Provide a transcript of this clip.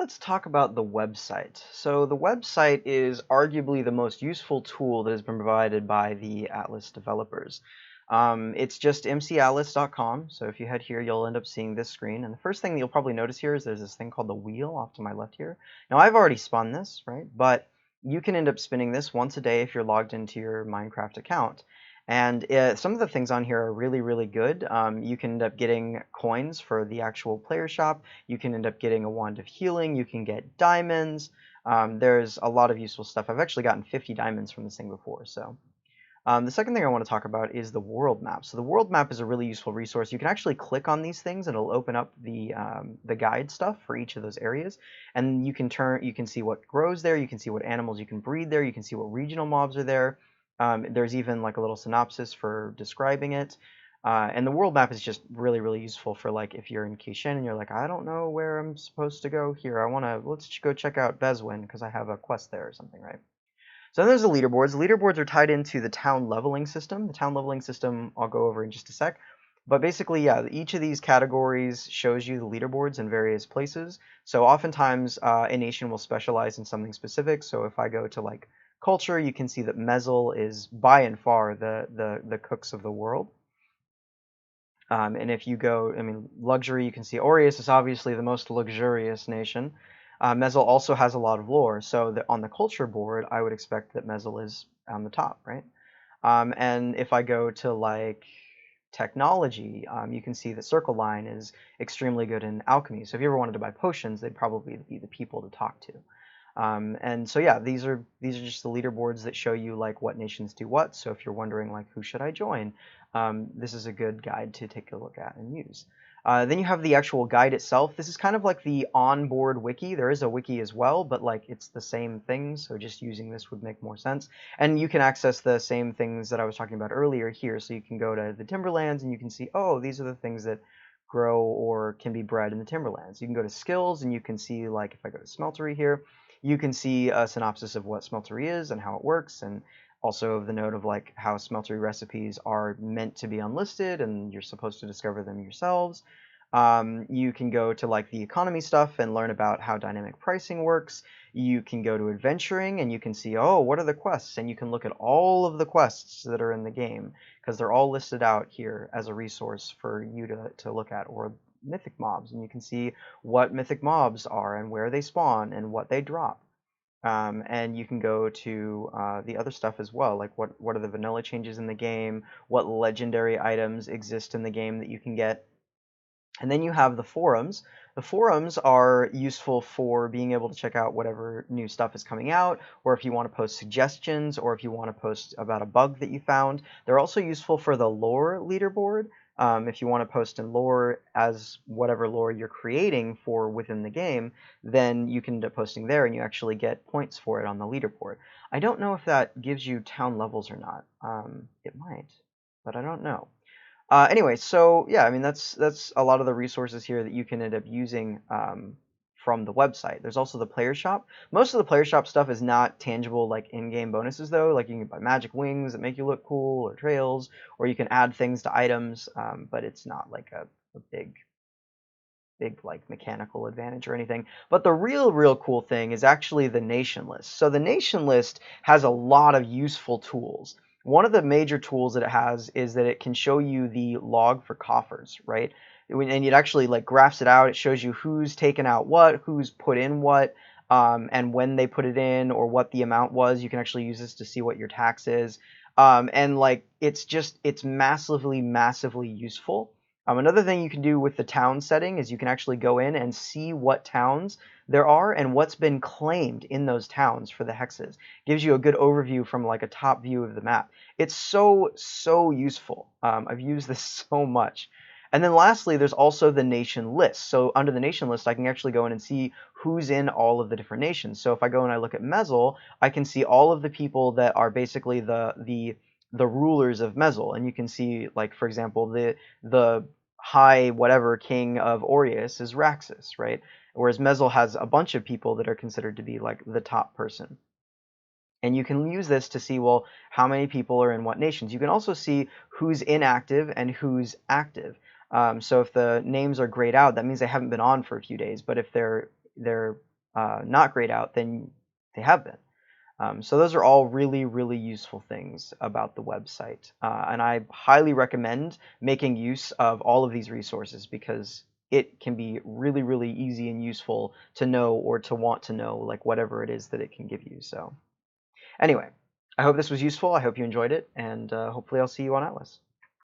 Let's talk about the website. So the website is arguably the most useful tool that has been provided by the Atlas developers. It's just mcatlas.com. So if you head here, you'll end up seeing this screen. And the first thing that you'll probably notice here is there's this thing called the wheel off to my left here. Now I've already spun this, right? But you can end up spinning this once a day if you're logged into your Minecraft account. And some of the things on here are really, really good. You can end up getting coins for the actual player shop. You can end up getting a wand of healing. You can get diamonds. There's a lot of useful stuff. I've actually gotten 50 diamonds from this thing before. So the second thing I want to talk about is the world map. So the world map is a really useful resource. You can actually click on these things and it'll open up the guide stuff for each of those areas, and you can see what grows there. You can see what animals you can breed there. You can see what regional mobs are there. There's even like a little synopsis for describing it. And the world map is just really, really useful for like if you're in Kishin and you're like, I don't know where I'm supposed to go here. Let's go check out Bezwin because I have a quest there or something, right? So then there's the leaderboards. The leaderboards are tied into the town leveling system. The town leveling system I'll go over in just a sec. But basically, yeah, each of these categories shows you the leaderboards in various places. So oftentimes a nation will specialize in something specific. So if I go to like culture, you can see that Mezel is by and far the cooks of the world. And if you go, I mean, luxury, you can see Aureus is obviously the most luxurious nation. Mezel also has a lot of lore, so on the culture board, I would expect that Mezel is on the top, right? And if I go to like technology, you can see that Circle Line is extremely good in alchemy. So if you ever wanted to buy potions, they'd probably be the people to talk to. And so yeah, these are just the leaderboards that show you like what nations do what. So if you're wondering like who should I join, this is a good guide to take a look at and use. Then you have the actual guide itself. This is kind of like the onboard wiki. There is a wiki as well, but like it's the same thing, so just using this would make more sense. And you can access the same things that I was talking about earlier here. So you can go to the Timberlands and you can see, oh, these are the things that grow or can be bred in the Timberlands. You can go to skills and you can see, like if I go to smeltery here, you can see a synopsis of what smeltery is and how it works, and also the note of like how smeltery recipes are meant to be unlisted and you're supposed to discover them yourselves. You can go to like the economy stuff and learn about how dynamic pricing works. You can go to adventuring and you can see, oh, what are the quests? And you can look at all of the quests that are in the game because they're all listed out here as a resource for you to look at, or mythic mobs, and you can see what mythic mobs are and where they spawn and what they drop. And you can go to the other stuff as well, like what are the vanilla changes in the game, what legendary items exist in the game that you can get. And then you have the forums. The forums are useful for being able to check out whatever new stuff is coming out, or if you want to post suggestions, or if you want to post about a bug that you found. They're also useful for the lore leaderboard. If you want to post in lore as whatever lore you're creating for within the game, then you can end up posting there and you actually get points for it on the leaderboard. I don't know if that gives you town levels or not. It might, but I don't know. Anyway, so yeah, I mean that's a lot of the resources here that you can end up using from the website. There's also the player shop. Most of the player shop stuff is not tangible like in-game bonuses though. Like you can buy magic wings that make you look cool, or trails, or you can add things to items, but it's not like a big like mechanical advantage or anything. But the real cool thing is actually the nation list. So the nation list has a lot of useful tools. One of the major tools that it has is that it can show you the log for coffers, right? And it actually like graphs it out. It shows you who's taken out what, who's put in what, and when they put it in, or what the amount was. You can actually use this to see what your tax is. And like it's massively useful. Another thing you can do with the town setting is you can actually go in and see what towns there are and what's been claimed in those towns for the hexes. Gives you a good overview from like a top view of the map. It's so useful. I've used this so much. And then lastly, there's also the nation list. So under the nation list, I can actually go in and see who's in all of the different nations. So if I go and I look at Mezel, I can see all of the people that are basically the rulers of Mezel, and you can see, like for example, the high whatever king of Aureus is Raxus, right? Whereas Mezel has a bunch of people that are considered to be like the top person. And you can use this to see, well, how many people are in what nations. You can also see who's inactive and who's active. So if the names are grayed out, that means they haven't been on for a few days. But if they're not grayed out than they have been. So those are all really, really useful things about the website. And I highly recommend making use of all of these resources because it can be really, really easy and useful to know or to want to know, like whatever it is that it can give you. So anyway, I hope this was useful. I hope you enjoyed it, and hopefully I'll see you on Atlas.